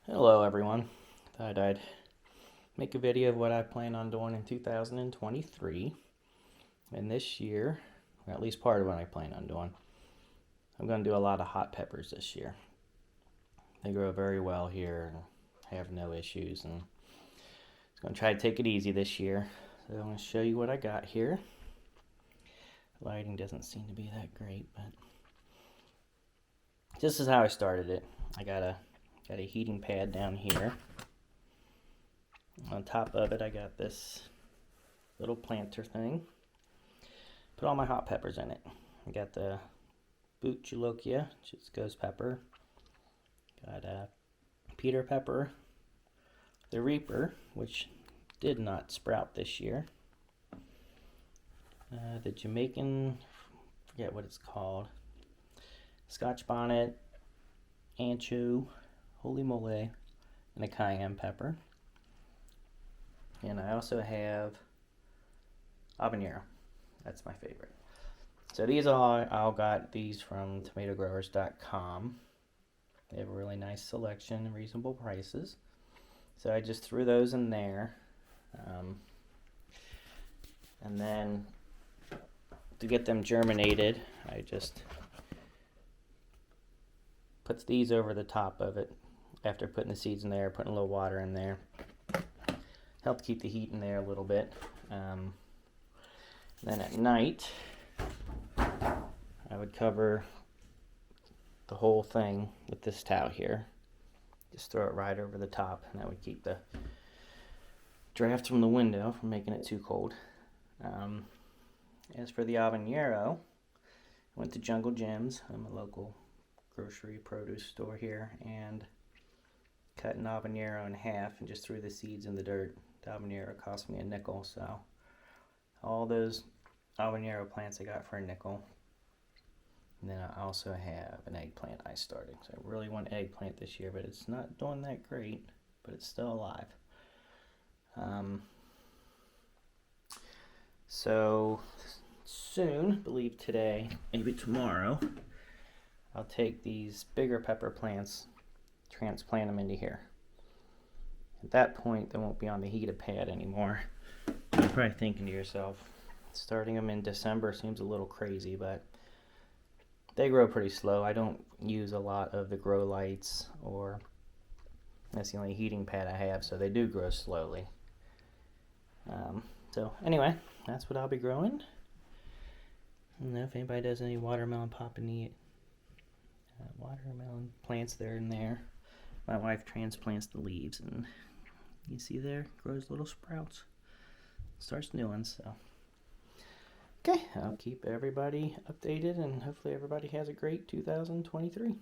Hello everyone. Thought I'd make a video of what I plan on doing in 2023. And this year, or at least part of what I plan on doing, I'm going to do a lot of hot peppers this year. They grow very well here and have no issues. And I'm going to try to take it easy this year. So I'm going to show you what I got here. Lighting doesn't seem to be that great, but this is how I started it. I got a heating pad down here. On top of it, I got this little planter thing. Put all my hot peppers in it. I got the Boot Jolokia, which is ghost pepper. Got a Peter pepper. The Reaper, which did not sprout this year. The Jamaican, forget what it's called. Scotch bonnet, ancho, holy mole, and a cayenne pepper. And I also have habanero. That's my favorite. So these all got these from tomatogrowers.com. They have a really nice selection and reasonable prices. So I just threw those in there. And then to get them germinated, I just put these over the top of it after putting the seeds in there, putting a little water in there. Help keep the heat in there a little bit. Then at night, I would cover the whole thing with this towel here. Just throw it right over the top, and that would keep the draft from the window from making it too cold. As for the habanero, I went to Jungle Gems. I'm a local grocery produce store here, and cut an habanero in half and just threw the seeds in the dirt. The habanero cost me a nickel, so all those habanero plants I got for a nickel. And then I also have an eggplant I started. So I really want eggplant this year, but it's not doing that great, but it's still alive. So soon, I believe today, maybe tomorrow, I'll take these bigger pepper plants, transplant them into here. At that point, they won't be on the heated pad anymore. You're probably thinking to yourself, starting them in December seems a little crazy, but they grow pretty slow. I don't use a lot of the grow lights, or that's the only heating pad I have, so they do grow slowly. So anyway, that's what I'll be growing. I don't know if anybody does any watermelon popping watermelon plants there and there. My wife transplants the leaves, and you see there, grows little sprouts. Starts new ones, so. Okay, I'll keep everybody updated, and hopefully everybody has a great 2023.